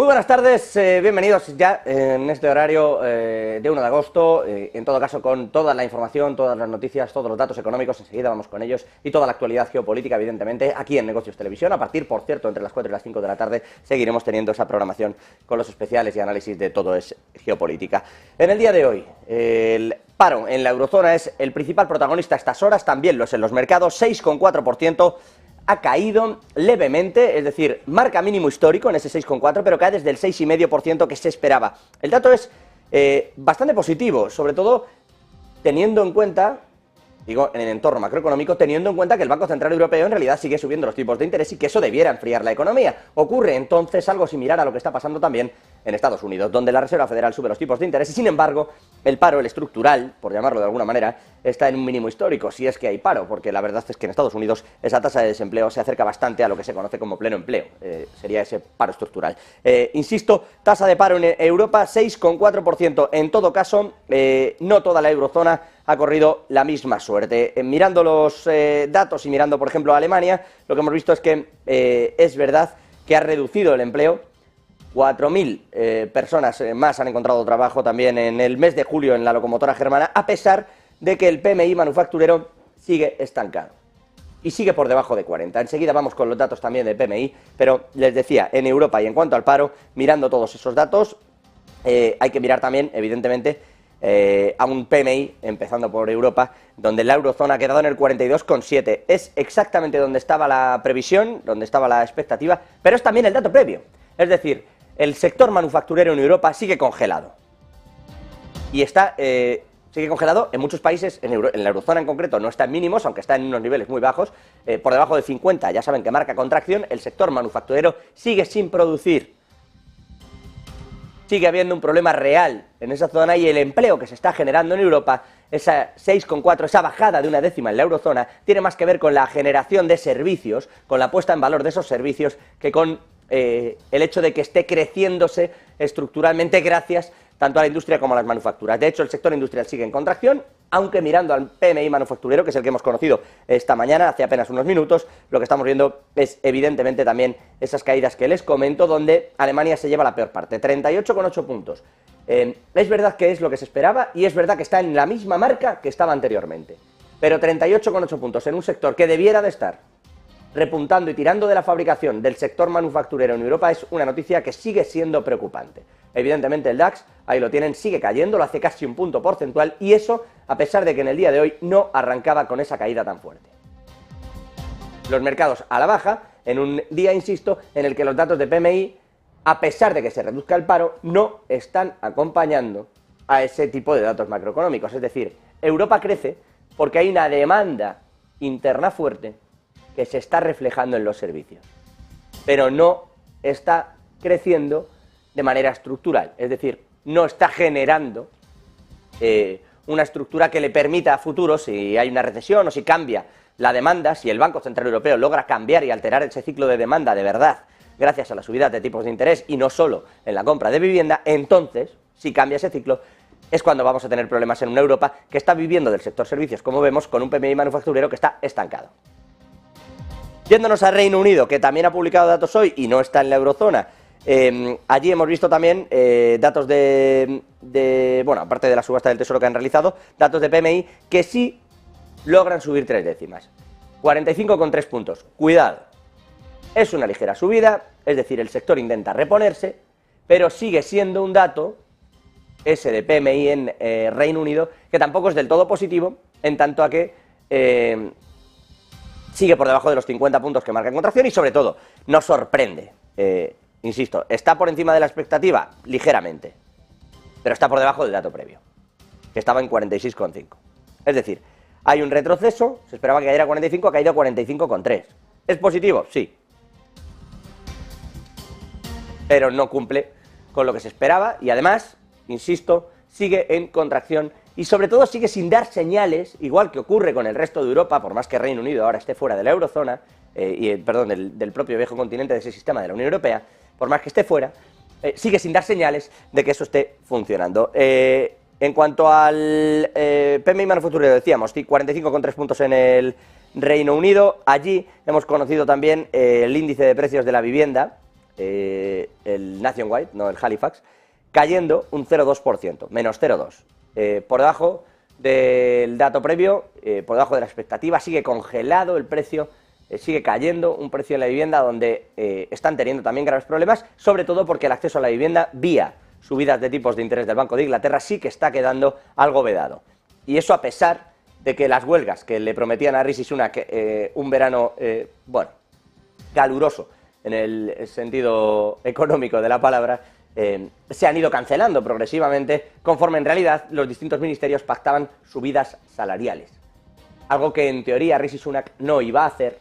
buenas tardes, bienvenidos ya en este horario de 1 de agosto, en todo caso con toda la información, todas las noticias, todos los datos económicos, enseguida vamos con ellos, y toda la actualidad geopolítica, evidentemente, aquí en Negocios Televisión. A partir, por cierto, entre las 4 y las 5 de la tarde seguiremos teniendo esa programación con los especiales y análisis de todo es geopolítica. En el día de hoy, el paro en la eurozona es el principal protagonista a estas horas, también lo es en los mercados, 6,4%. Ha caído levemente, es decir, marca mínimo histórico en ese 6,4, pero cae desde el 6,5% que se esperaba. El dato es bastante positivo, sobre todo teniendo en cuenta, digo, en el entorno macroeconómico, teniendo en cuenta que el Banco Central Europeo en realidad sigue subiendo los tipos de interés y que eso debiera enfriar la economía. Ocurre entonces algo similar a lo que está pasando también en Estados Unidos, donde la Reserva Federal sube los tipos de interés y, sin embargo, el paro, el estructural, por llamarlo de alguna manera, está en un mínimo histórico, si es que hay paro, porque la verdad es que en Estados Unidos esa tasa de desempleo se acerca bastante a lo que se conoce como pleno empleo, sería ese paro estructural. Insisto, tasa de paro en Europa, 6,4%. En todo caso, no toda la eurozona ha corrido la misma suerte. Mirando los datos y mirando, por ejemplo, a Alemania, lo que hemos visto es que es verdad que ha reducido el empleo. 4.000 personas más han encontrado trabajo también en el mes de julio en la locomotora germana, a pesar de que el PMI manufacturero sigue estancado y sigue por debajo de 40. Enseguida vamos con los datos también del PMI, pero les decía, en Europa y en cuanto al paro, mirando todos esos datos, hay que mirar también, evidentemente, a un PMI, empezando por Europa, donde la eurozona ha quedado en el 42,7. Es exactamente donde estaba la previsión, donde estaba la expectativa, pero es también el dato previo. Es decir, el sector manufacturero en Europa sigue congelado. Y sigue congelado en muchos países, en la eurozona en concreto no está en mínimos, aunque está en unos niveles muy bajos, por debajo de 50, ya saben que marca contracción. El sector manufacturero sigue sin producir. Sigue habiendo un problema real en esa zona y el empleo que se está generando en Europa, esa 6,4, esa bajada de una décima en la eurozona, tiene más que ver con la generación de servicios, con la puesta en valor de esos servicios, que con el hecho de que esté creciéndose estructuralmente gracias tanto a la industria como a las manufacturas. De hecho, el sector industrial sigue en contracción, aunque mirando al PMI manufacturero, que es el que hemos conocido esta mañana, hace apenas unos minutos, lo que estamos viendo es evidentemente también esas caídas que les comento, donde Alemania se lleva la peor parte, 38,8 puntos. Es verdad que es lo que se esperaba y es verdad que está en la misma marca que estaba anteriormente, pero 38,8 puntos en un sector que debiera de estar repuntando y tirando de la fabricación del sector manufacturero en Europa es una noticia que sigue siendo preocupante. Evidentemente el DAX, ahí lo tienen, sigue cayendo, lo hace casi un punto porcentual, y eso a pesar de que en el día de hoy no arrancaba con esa caída tan fuerte. Los mercados a la baja, en un día, insisto, en el que los datos de PMI, a pesar de que se reduzca el paro, no están acompañando a ese tipo de datos macroeconómicos. Es decir, Europa crece porque hay una demanda interna fuerte que se está reflejando en los servicios, pero no está creciendo de manera estructural, es decir, no está generando una estructura que le permita a futuro, si hay una recesión o si cambia la demanda, si el Banco Central Europeo logra cambiar y alterar ese ciclo de demanda de verdad, gracias a la subida de tipos de interés y no solo en la compra de vivienda, entonces, si cambia ese ciclo, es cuando vamos a tener problemas en una Europa que está viviendo del sector servicios, como vemos, con un PMI manufacturero que está estancado. Yéndonos a Reino Unido, que también ha publicado datos hoy y no está en la eurozona, allí hemos visto también datos bueno, aparte de la subasta del Tesoro que han realizado, datos de PMI que sí logran subir 3 décimas, 45,3 puntos. Cuidado, es una ligera subida, es decir, el sector intenta reponerse, pero sigue siendo un dato, ese de PMI en Reino Unido, que tampoco es del todo positivo, en tanto a que sigue por debajo de los 50 puntos que marca en contracción y, sobre todo, nos sorprende. Insisto, está por encima de la expectativa, ligeramente, pero está por debajo del dato previo, que estaba en 46,5. Es decir, hay un retroceso, se esperaba que cayera a 45, ha caído a 45,3. ¿Es positivo? Sí. Pero no cumple con lo que se esperaba y, además, insisto, sigue en contracción y sobre todo sigue sin dar señales, igual que ocurre con el resto de Europa, por más que Reino Unido ahora esté fuera de la eurozona, del propio viejo continente de ese sistema de la Unión Europea, por más que esté fuera, sigue sin dar señales de que eso esté funcionando. En cuanto al PMI manufacturero, decíamos, 45,3 puntos en el Reino Unido. Allí hemos conocido también el índice de precios de la vivienda, el Nationwide, no el Halifax, cayendo un 0,2%, menos 0,2%. Por debajo del dato previo, por debajo de la expectativa, sigue congelado el precio, sigue cayendo un precio en la vivienda donde están teniendo también graves problemas, sobre todo porque el acceso a la vivienda vía subidas de tipos de interés del Banco de Inglaterra sí que está quedando algo vedado. Y eso a pesar de que las huelgas que le prometían a Rishi Sunak un verano, bueno, caluroso en el sentido económico de la palabra, se han ido cancelando progresivamente conforme en realidad los distintos ministerios pactaban subidas salariales. Algo que en teoría Rishi Sunak no iba a hacer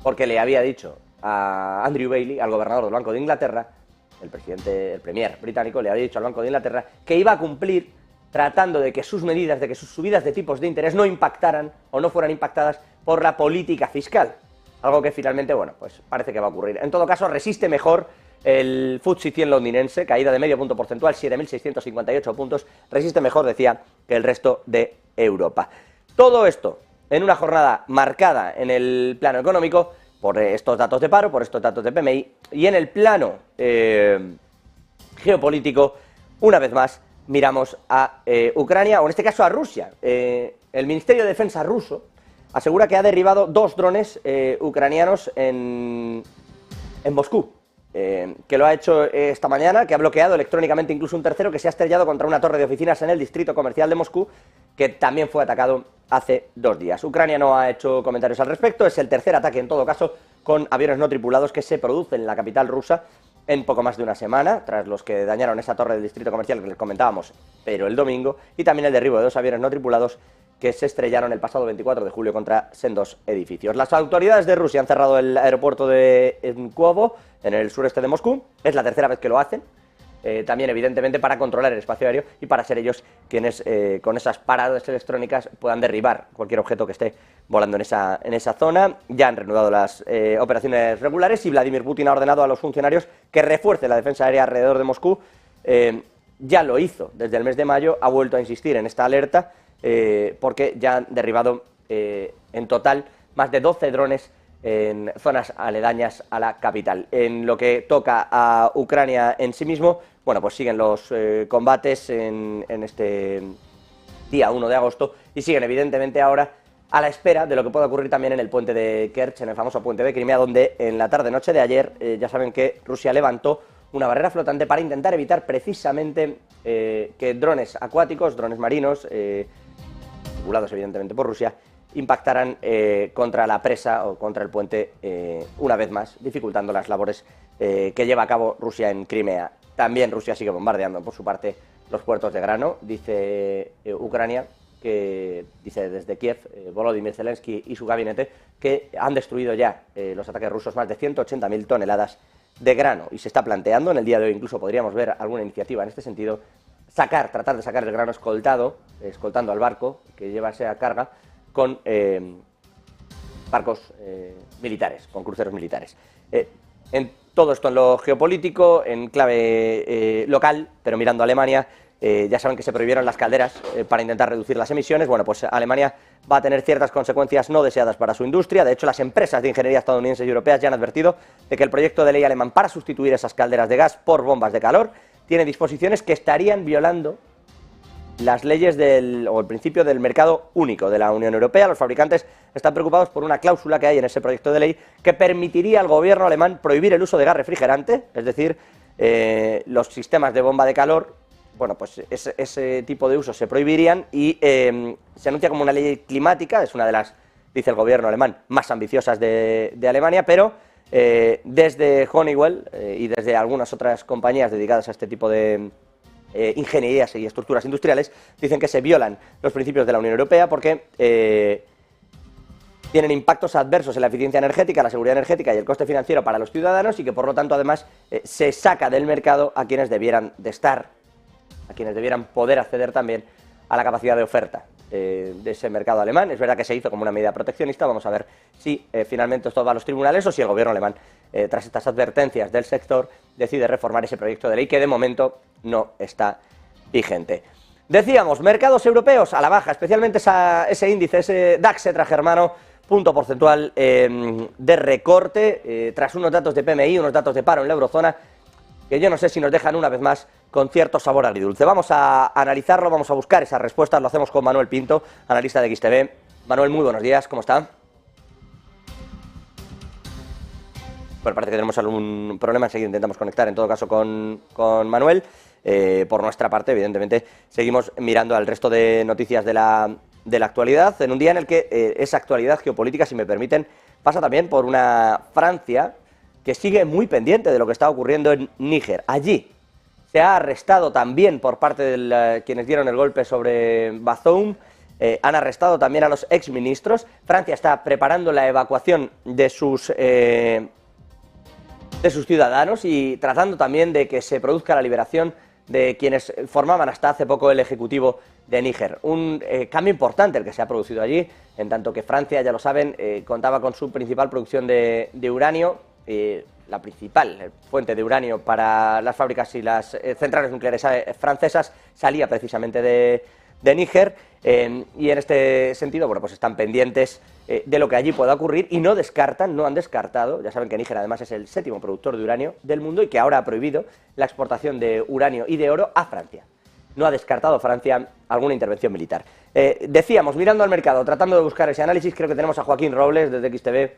porque le había dicho a Andrew Bailey, al gobernador del Banco de Inglaterra, el premier británico, le había dicho al Banco de Inglaterra que iba a cumplir tratando de que sus medidas, de que sus subidas de tipos de interés no impactaran o no fueran impactadas por la política fiscal. Algo que finalmente, bueno, pues parece que va a ocurrir. En todo caso, resiste mejor el FTSE 100 londinense, caída de medio punto porcentual, 7.658 puntos, resiste mejor, decía, que el resto de Europa. Todo esto en una jornada marcada en el plano económico por estos datos de paro, por estos datos de PMI, y en el plano geopolítico, una vez más, miramos a Ucrania, o en este caso a Rusia. El Ministerio de Defensa ruso asegura que ha derribado 2 drones ucranianos en Moscú, que lo ha hecho esta mañana, que ha bloqueado electrónicamente incluso un tercero que se ha estrellado contra una torre de oficinas en el distrito comercial de Moscú, que también fue atacado hace 2 días. Ucrania no ha hecho comentarios al respecto, es el tercer ataque en todo caso con aviones no tripulados que se produce en la capital rusa en poco más de una semana, tras los que dañaron esa torre del distrito comercial que les comentábamos, pero el domingo, y también el derribo de 2 aviones no tripulados que se estrellaron el pasado 24 de julio contra sendos edificios. Las autoridades de Rusia han cerrado el aeropuerto de Vnukovo, en el sureste de Moscú, es la tercera vez que lo hacen, también evidentemente para controlar el espacio aéreo y para ser ellos quienes con esas paradas electrónicas puedan derribar cualquier objeto que esté volando en esa zona. Ya han reanudado las operaciones regulares y Vladimir Putin ha ordenado a los funcionarios que refuercen la defensa aérea alrededor de Moscú. Ya lo hizo desde el mes de mayo, ha vuelto a insistir en esta alerta porque ya han derribado en total más de 12 drones en zonas aledañas a la capital. En lo que toca a Ucrania en sí mismo, bueno, pues siguen los combates en este día 1 de agosto y siguen evidentemente ahora a la espera de lo que pueda ocurrir también en el puente de Kerch, en el famoso puente de Crimea, donde en la tarde-noche de ayer ya saben que Rusia levantó una barrera flotante para intentar evitar precisamente que drones acuáticos, drones marinos, tripulados evidentemente por Rusia, impactaran contra la presa o contra el puente una vez más, dificultando las labores que lleva a cabo Rusia en Crimea. También Rusia sigue bombardeando por su parte los puertos de grano, dice Ucrania, que dice desde Kiev, Volodymyr Zelensky y su gabinete, que han destruido ya los ataques rusos más de 180.000 toneladas de grano, y se está planteando, en el día de hoy incluso podríamos ver alguna iniciativa en este sentido, tratar de sacar el grano escoltando al barco que lleva esa carga con barcos militares, con cruceros militares. En todo esto en lo geopolítico, en clave local, pero mirando a Alemania, ya saben que se prohibieron las calderas para intentar reducir las emisiones. Bueno, pues Alemania va a tener ciertas consecuencias no deseadas para su industria. De hecho, las empresas de ingeniería estadounidenses y europeas ya han advertido de que el proyecto de ley alemán para sustituir esas calderas de gas por bombas de calor tiene disposiciones que estarían violando las leyes o el principio del mercado único de la Unión Europea. Los fabricantes están preocupados por una cláusula que hay en ese proyecto de ley que permitiría al gobierno alemán prohibir el uso de gas refrigerante, es decir, los sistemas de bomba de calor. Bueno, pues ese tipo de usos se prohibirían y se anuncia como una ley climática, es una de las, dice el gobierno alemán, más ambiciosas de Alemania, pero desde Honeywell y desde algunas otras compañías dedicadas a este tipo de ingenierías y estructuras industriales, dicen que se violan los principios de la Unión Europea porque tienen impactos adversos en la eficiencia energética, la seguridad energética y el coste financiero para los ciudadanos y que por lo tanto además se saca del mercado a quienes debieran de estar, a quienes debieran poder acceder también a la capacidad de oferta de ese mercado alemán. Es verdad que se hizo como una medida proteccionista, vamos a ver si finalmente esto va a los tribunales o si el gobierno alemán, tras estas advertencias del sector, decide reformar ese proyecto de ley que de momento no está vigente. Decíamos, mercados europeos a la baja, especialmente ese índice, ese DAX germano, punto porcentual de recorte, tras unos datos de PMI, unos datos de paro en la eurozona, que yo no sé si nos dejan una vez más con cierto sabor agridulce. Vamos a analizarlo, vamos a buscar esas respuestas, lo hacemos con Manuel Pinto, analista de XTV. Manuel, muy buenos días, ¿cómo está? Bueno, parece que tenemos algún problema, enseguida intentamos conectar en todo caso con Manuel. Por nuestra parte, evidentemente, seguimos mirando al resto de noticias de la actualidad, en un día en el que esa actualidad geopolítica, si me permiten, pasa también por una Francia que sigue muy pendiente de lo que está ocurriendo en Níger. Allí se ha arrestado también por parte de quienes dieron el golpe sobre Bazoum, han arrestado también a los exministros. Francia está preparando la evacuación de sus ciudadanos y tratando también de que se produzca la liberación de quienes formaban hasta hace poco el Ejecutivo de Níger. Un cambio importante el que se ha producido allí, en tanto que Francia, ya lo saben, contaba con su principal producción de uranio, la principal fuente de uranio para las fábricas y las centrales nucleares francesas salía precisamente de Níger, y en este sentido, bueno, pues están pendientes de lo que allí pueda ocurrir y no han descartado, ya saben que Níger además es el 7º productor de uranio del mundo y que ahora ha prohibido la exportación de uranio y de oro a Francia. No ha descartado Francia alguna intervención militar. Decíamos, mirando al mercado, tratando de buscar ese análisis, creo que tenemos a Joaquín Robles desde XTV.